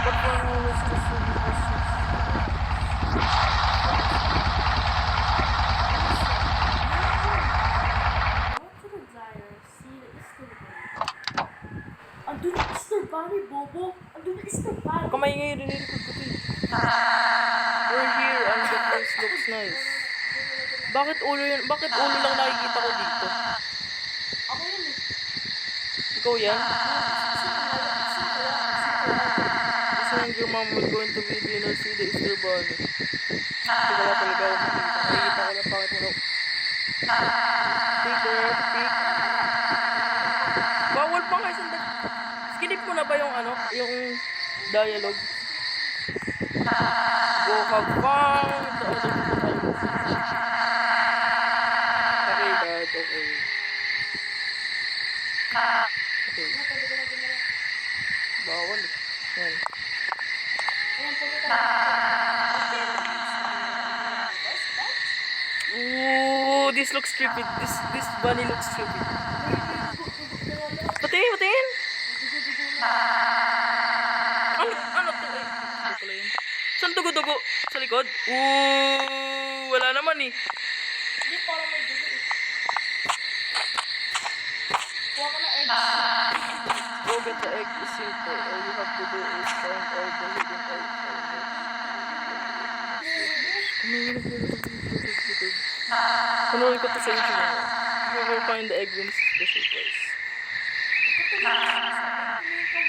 But for now, let's just do this. Go to the dryer, see the Easter bunny. Andun yung Easter bunny, Bobo! Andun yung Easter bunny! Kamay ngayon, nililikod ko ito. We're here and the place looks nice. Bakit ulo yun? Bakit ulo lang nakikita ko dito? Ako yun eh. Ikaw yan? Sino This and your mom will go into the dinner, see the Easter bunny. Ito wala talaga ako makikita. Nakikita ko lang bakit mo. Secret, peek. Bawal pa nga isang skip mo na ba yung ano? Yung dialogue? Go have fun with the other people. Okay, Dad. Okay. Okay. Bawal eh. Yan. Ooh, this looks stupid. This bunny looks stupid. Patingin, patingin. Ano to eh? Ano pala yun? Saan dugo-dugo? Sa likod? Ooh, wala naman eh. Hindi, parang may dugo eh. Kuha ka na eggs. Go get the egg is simple. All you have to do is find all the hidden eggs. Panoorin ko to sa YouTube. Whoever find the egg wins the surprise.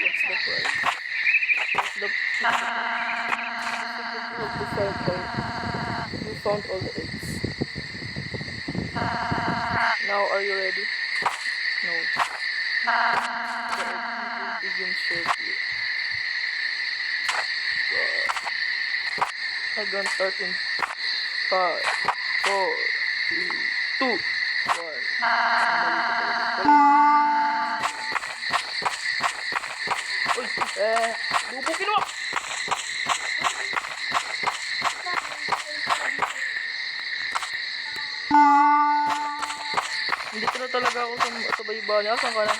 What's the prize? What's the prize? You found all the eggs. Now are you ready? No. The egg will begin shortly. I'm gonna start in 5, 4, 3, 2, 1. Uy! Bubukin mo! Hindi ko na talaga ako sa bayibani. Asan ka na?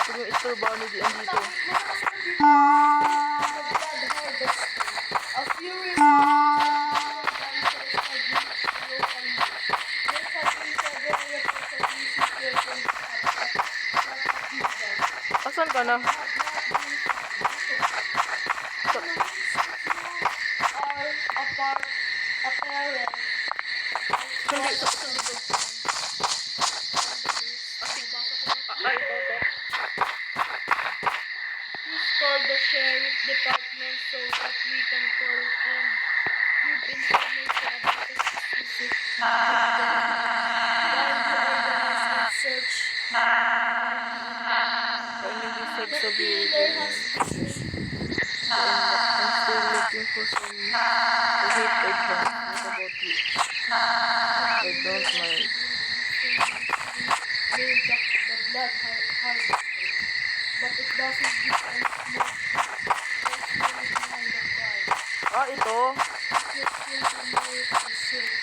Ito yung Easter bunny di andito. A furious Asan ka na? Ay, ito. Please call the sheriff department so that we can call and give information about the specific victim. While we organize and search, Finding this the sex abuse. killer has been I'm still looking for some. I hate eggplant. What about you? I don't mind. named the blood harvester, but it doesn't give any clue behind the crime. Ah, ito. It just simply made the sheriff.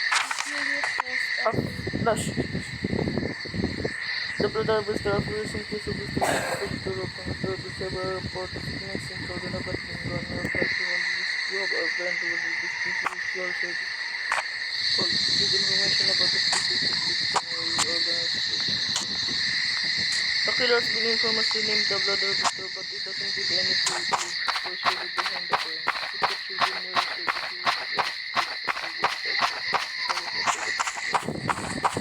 The sheriff was Ah, flash. The blood harvester of recent case of this to look on the several reports of missing children of being gone or affecting on this job or plan to this your service. Give information about the specific victim or organization. The killer has been infamously named the blood harvester, but it doesn't give any clue for sure behind the crime. It could be near the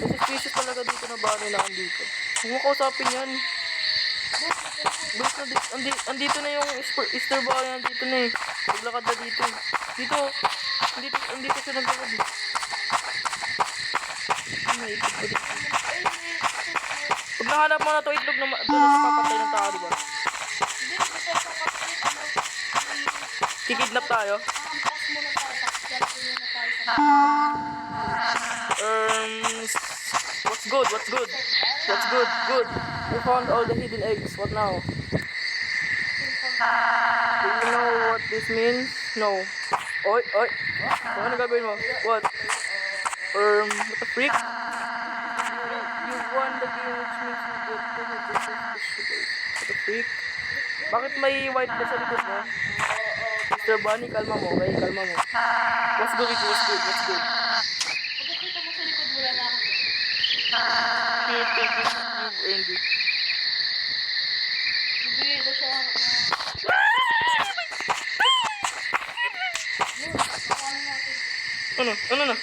May suspicious talaga dito na bunny na andito. Huwag mo kausapin yan. Bus na andito na yung Easter bunny, andito na eh. Naglakad na dito eh. Andito siya naglakad eh. May itlog pa dito. Pag nahanap mo na to itlog, doon na sa papatay ng tao, diba? Kikidnap tayo? What's good? Good. We found all the hidden eggs. What now? Do you know what this means? No. Oy. Ano gagawin mo? What the freak? You image makes you get to what the freak? Bakit may white na sa likod mo? Mr. Bunny, kalma mo. Okay, kalma mo. What's good? What's good? What's good? Pagkakita mo sa likod, wala na ako. Here, take this. You've earned it. Bibigay ko siya. Ano? Ano na?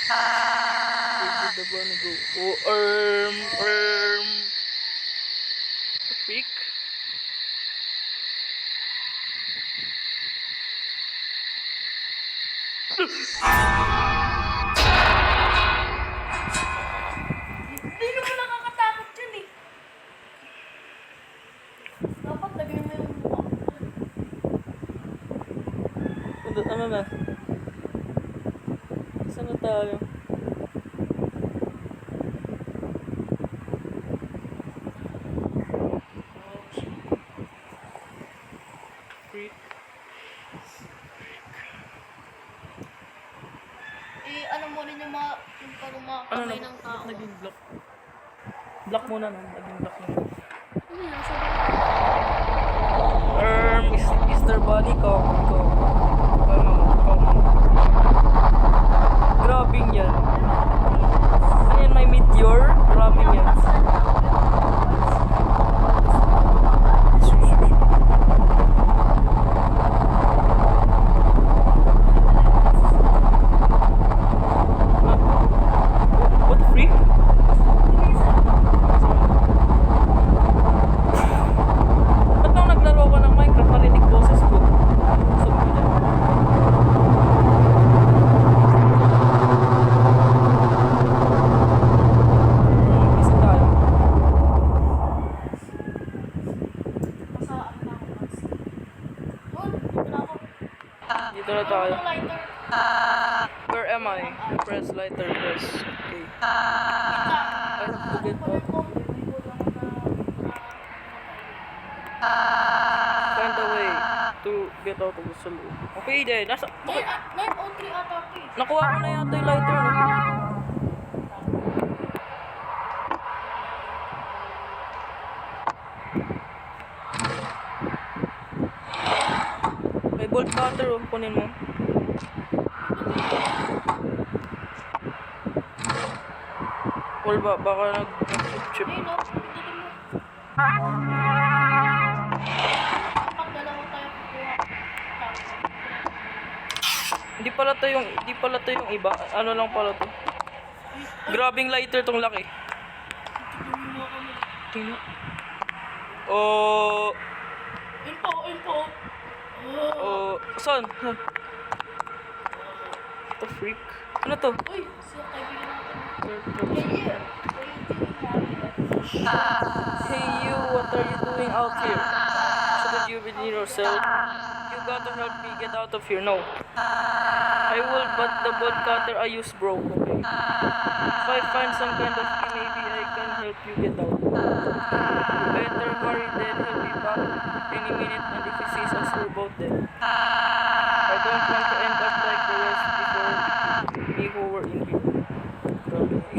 Where did the bunny go? Oh, the freak? Hindi naman nakakatakot yun eh. Dapat lagay mo yung mukha. Ano na? Saan na tayo? Freak. Ano mo rin yung mga, yung parang mga Ano kamay na? ng tao. Naging block. Block muna na. Naging block na. Ano yun? Nasa Mr. Bunny, calm mo. Calm mo. Grabbing yan. Ayan, may meteor. Grabbing yan. What freak? Ba't nung naglaro ka ng Minecraft, narinig boses ko? Sabi ko dyan. Isa tayo. Nasa ano na ako. Doon, dito na ako. Dito na tayo. Yung lighter. Where am I? Press lighter, press. Okay. Ay, nagpugit pa. Find a way to get out of the saloon. Okay then, nasa... Okay. 9:03 ata ito eh. Nakuha ko na yata yung lighter, no? May bolt cutter, oh. Kunin mo. Or baka nag-chip. Ayun o, pindutin mo. Kapag dalawa tayo kukuha. Hindi pala to yung iba. Ano lang pala to. Grabing lighter tong laki. Tignan mo kami. Tingnan. Oh, Info. saan? The freak? Ano to? Uy, siya kaibigan natin. Hey you, what are you doing out here? Shouldn't you be near yourself? You gotta help me get out of here. No. I will, but the bolt cutter I use broke. Okay. If I find some kind of key, maybe I can help you get out. You better hurry then, he'll be back any minute, and if he sees us, we're both dead. I don't want to end up like the rest before me who were in here.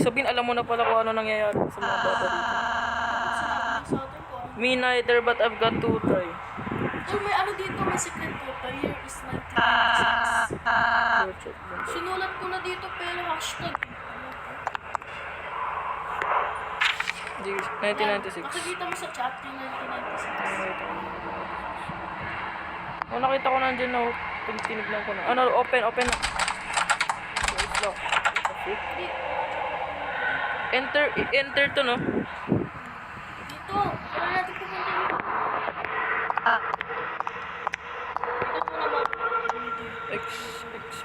Sabihin, alam mo na pala kung ano nangyayari sa mga bata dito. Sinabi sa atin ko. Me neither, but I've got to try. Uy, may ano dito, may secret to. The year is 1996. Sinulat ko na dito pero hashtag. Di, 1996. Makikita mo sa chat yung 1996. Oh, nakita ko nandiyan na. Pag tinignan ko na. Ano, open na. Close lock. Okay. Enter to, no? Dito, wala natin pumunta dito. Dito po naman. X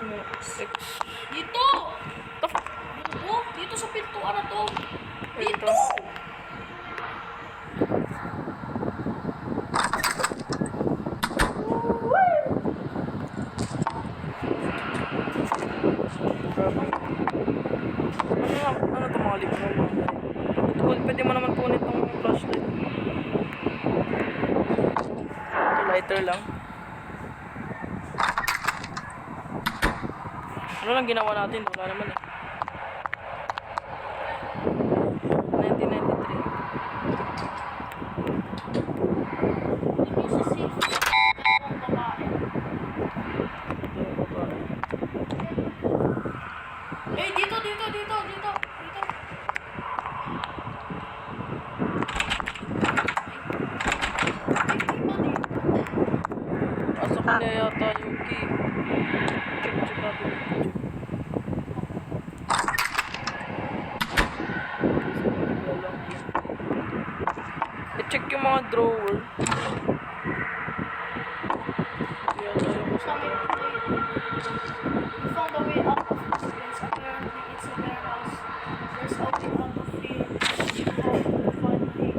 mo. X. Dito! Dito sa pintuan na to. Dito! Ano to mga libro mo? Pwede mo naman punit ng flashlight. Lighter lang. Ano lang ginawa natin? Wala naman eh. mga drawer. Kaya tayo ko sa We found a way out of this place. Apparently, it's a warehouse. There's a way out of here. Finally,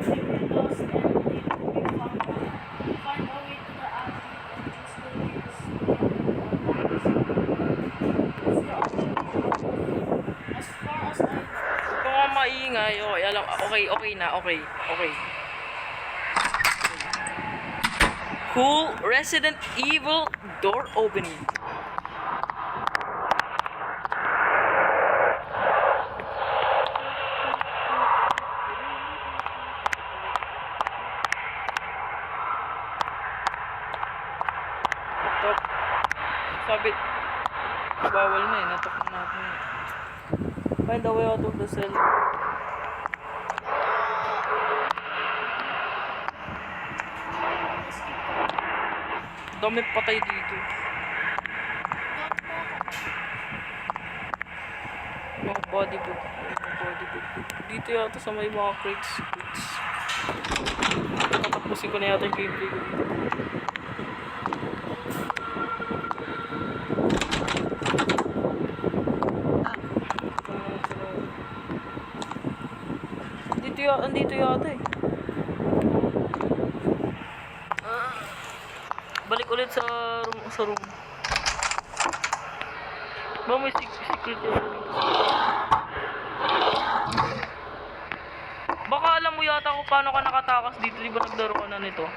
they were lost and later we found them. Find a way to the attic and use the wheels. It's the only way out. As far as I know. Ito nga maingay. Okay, alam. Okay na. Okay. Cool Resident Evil door opening. Top. Sabit. Bawal na eh. Natok na natin. Find a way out of the cell. Dami patay dito. Mga bodybook. Dito yata sa may mga crates. Tatapusin ko na yata yung gameplay ko dito. Andito yata eh. Balik ulit sa room. Ba may secret yun. Baka alam mo yata kung paano ka nakatakas dito. Di ba naglaro ka na nito?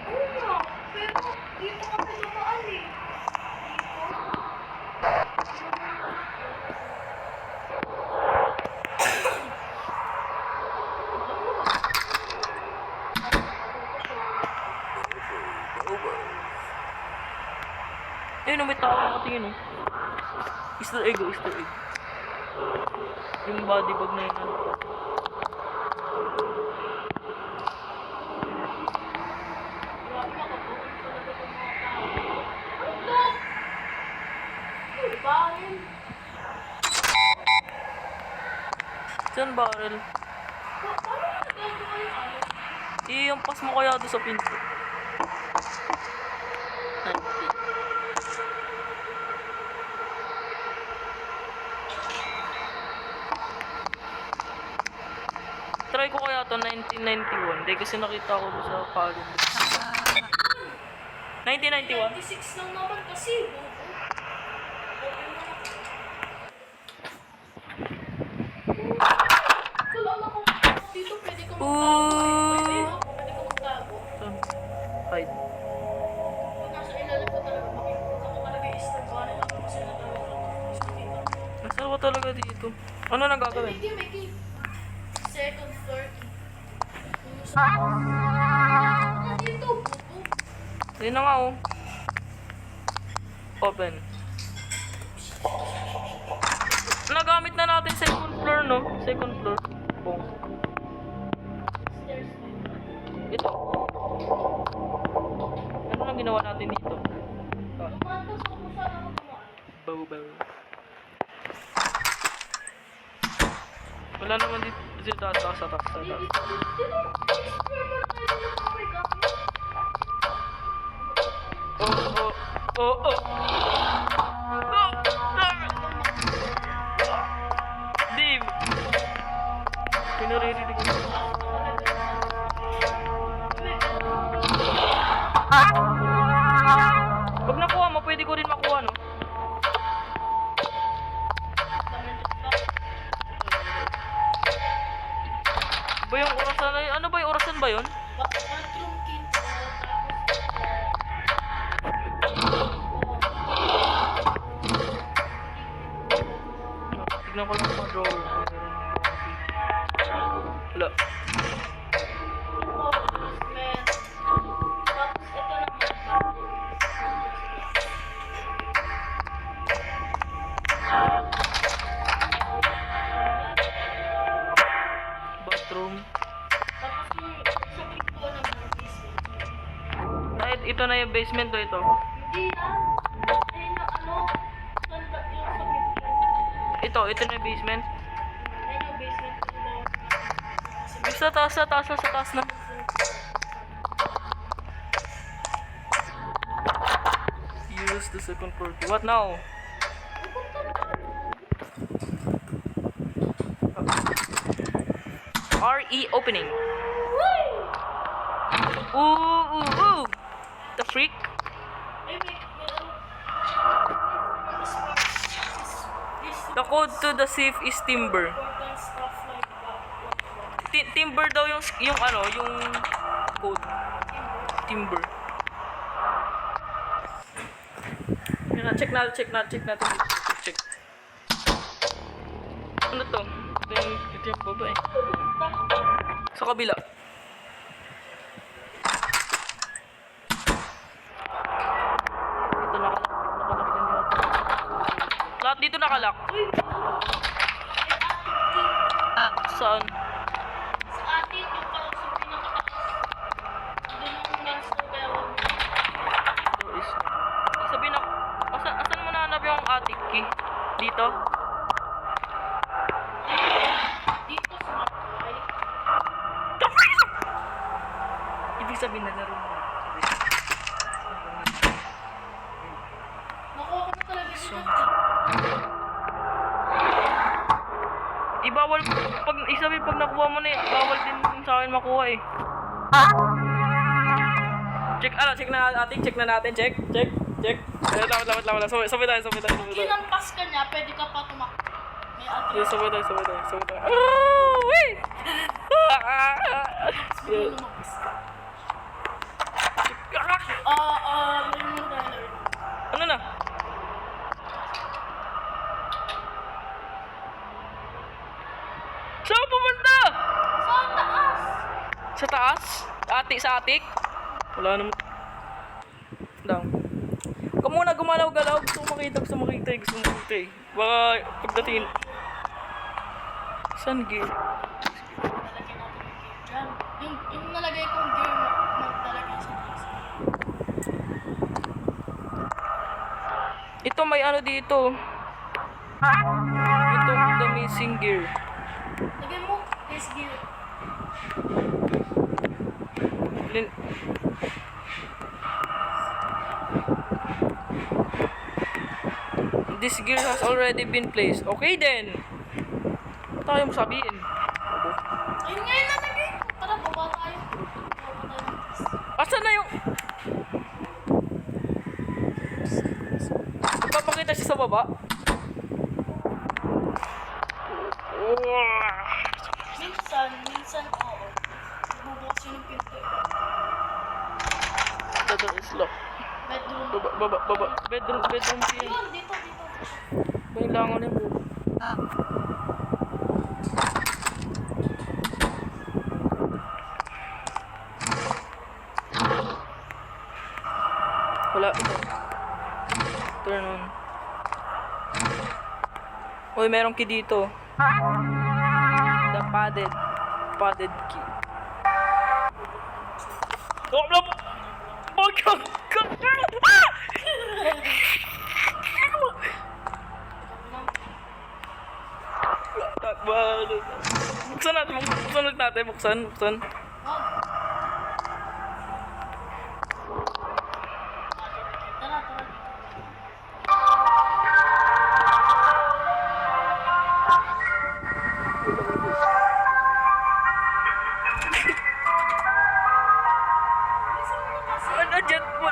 Oo, pero dito kami namaan eh. Ayun, may tao nakatingin oh. Easter egg. Yung body bag na yun. Barrel. Saan barrel? Paano nagagawa yung ano? Iampas mo kaya doon sa pinto. Try ko kaya to 1991. Hindi kasi nakita ko doon sa pagod. 1991? 96 lang naman kasi. Kalala ko dito pwede ka magtago eh. Pwede ka magtago. Hide. Pag nasa ilalim ka talaga, makikita ko talaga istorbahan lang kasi natawag lang ako gusto dito. Nasaan ba talaga dito? Ano nang gagawin? May second floor key. Dito, bubo. Ayun na nga oh. Open. Nagamit na natin second floor no? Second floor. Bong. Stairs. Ito. Ano lang ginawa natin dito? Lumatas ako sana ako tumaan. Baw. Wala naman dito. Dito taas. Dito, explore mo na tayo ng kamay kami. Oh. Dim. Pinaririnig ko. Pag nakuha mo, pwede ko rin makuha, no? Ba yung orasan na yun? Ano ba yung orasan ba yun? Bathroom key. Tignan ko lang mga drawer. Wala. Tapos ito naman. Bathroom. Tapos yung sa pinto naman. Ito na yung basement to ito. Hindi yan. Ayun na ano. Sanda yung sa pinto. Ito na yung basement. Ayun yung basement. Sa taas na. Use the second floor. What now? RE opening. Ooh. The freak. The code to the safe is timber. Timber daw yung code. Timber. Check natin. Check. Ano to? Ito yung baba eh. Sa kabila. Ito nakalak din dito. Lahat dito nakalak. Saan? Sa atin, yung parang sa pinakataas. Doon yung master kaya wag. Sabihin ako, asan mo nahanap yung attic key? Dito? Dito sa bahay. Ibig sabihin na laro mo. Nakuha ko na talaga dito. Ibawal, pag nakuha mo na bawal din sa akin makuha eh. Check na natin. Check. Lawat. Sabay tayo. Kinampas ka niya, pwede ka pa tumakbo. May address. Sabay tayo. Oh, wait! Siguro lumabas. May mga dialer. Ano na? Saan pumunta? Sa taas! Sa taas? Sa atik? Wala naman. Down. Ikaw muna gumalaw-galaw. Gusto ko makita. Baka pagdating. Saan gear? Nalagyan natin yung gear dyan. Yung nalagay kong gear, maglalagay sa taas. Ito may ano dito. Ito the missing gear. Lagay mo, this gear. This gear has already been placed. Okay then. Ano tayo mo sabihin? Ayun nga yung nalagay ko. Tara, baba tayo. Asan na yung... Magpapakita siya sa baba? Minsan oo. Bubukas yun yung pinto. The door is locked. Bedroom. Baba. Bedroom key. Yun, dito. Kailangan yung bubo. Wala. Turn on. Uy, merong key dito. The padded key. Oh, no! Oh, God! Buksan. Tara.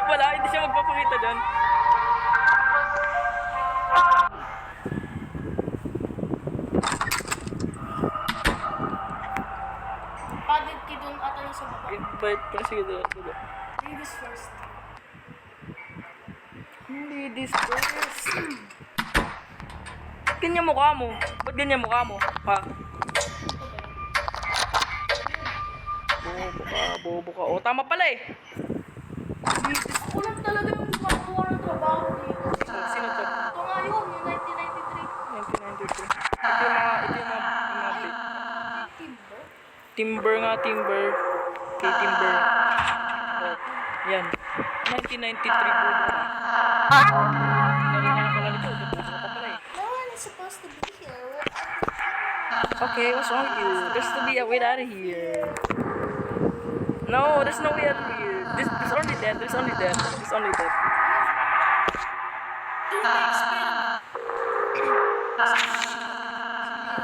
Wala, hindi siya magpapakita dyan. Padded key dun ata yung sa baba. Invite pa. Sige, dala. Ladies first. Ladies first. Ganyan mukha mo. Ba't ganyan mukha mo? Ha? Bobo ka. O, tama pala eh. Ako lang talaga yung makakuha ng trabaho dito. Sino to? Ito nga yun, yung 1993. 1993. Ito yung mga Timber. Kay Timber. Oh, yan. 1993 bobo ka. Kaya nga pala nito. Bobo ka pala eh. No one is supposed to be here. Okay, what's wrong with you? There's to be a way out of here. No, there's no way out of here. There's only that. There's only that. There's only that.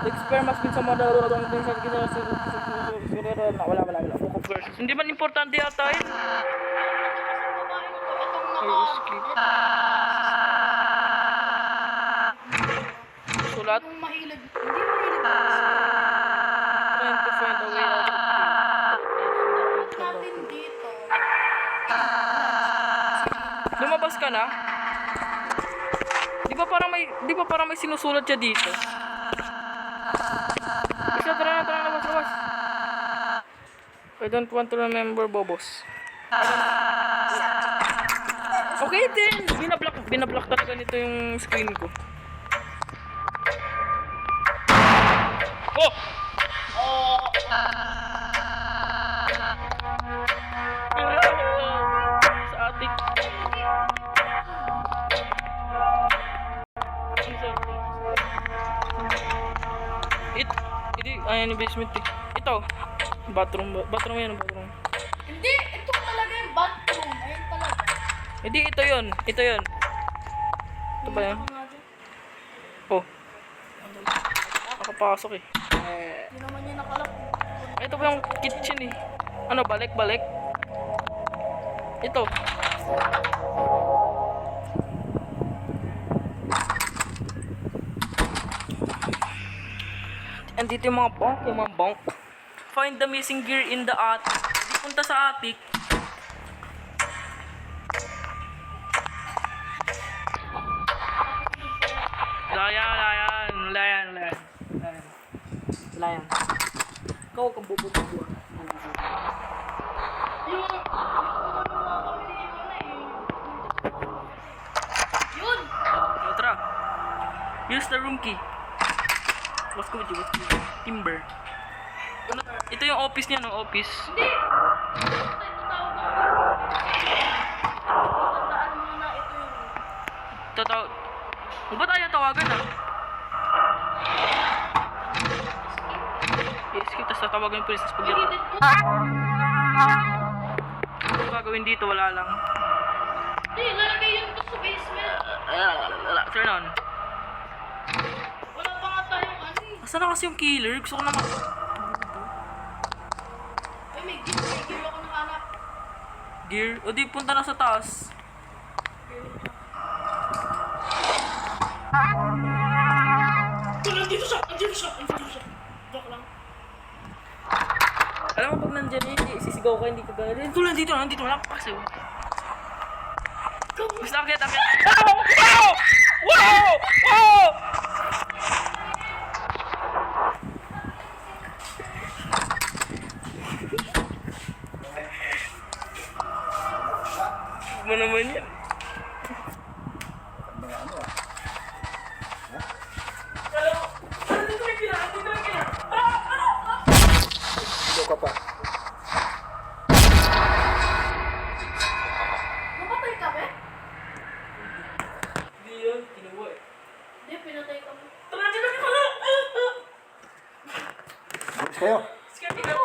The expert must be some other wala. Book of verses. Hindi man importante yata yun. Sulat. Yung mahilig. Hindi mahilig. Trying to find a way out of Dapat natin dito. here. Lumabas ka na? Di ba parang may sinusulat siya dito? Isa, tara na, labas. I don't want to remember Bobos. Okay din! Binablock talaga nito yung screen ko. Oh! Sa atik. Ayan yung basement eh. Ito. Bathroom yan. Hindi, ito talaga yung bathroom. Ayun talaga. Hindi, ito yun. Ito ba yan? Oh. Nakapasok eh. Hindi naman niya nakalap. Ito ba yung kitchen eh? Ano, balik? Ito. Andito yung mga bunk. Find the missing gear in the attic. Hindi punta sa attic. Wala yan. Ikaw kang bububuwa. Yun! Tara. Use the room key. What's good with you? Timber. Ito yung office niya, no? Office. Hindi! Ito tawag ako. Tandaan mo na ito yung... Totoo. Ba tayo tawagan ah? Yes, kita sa tawagan yung princess pag Pwede dito. Ano gagawin dito? Wala lang. Hindi, lalagay yun to sa basement. Turn on. Wala pa nga tayong ano eh. Asan na kasi yung killer? Gusto ko naman. Ay, may gear ako nahanap. Gear? O di, punta na sa taas. Andito siya. Joke lang. Alam mo pag nandyan hindi, sisigaw ka, hindi ka gano'n. Nandito, wala pa kasi. Basta akit. Wow! Mo naman yan. Ka pa. Napatay ka ba? Hindi yun, kinuha eh. Hindi, pinatay ka mo. Tara, dito na pala! Bukas kayo. Scared ka,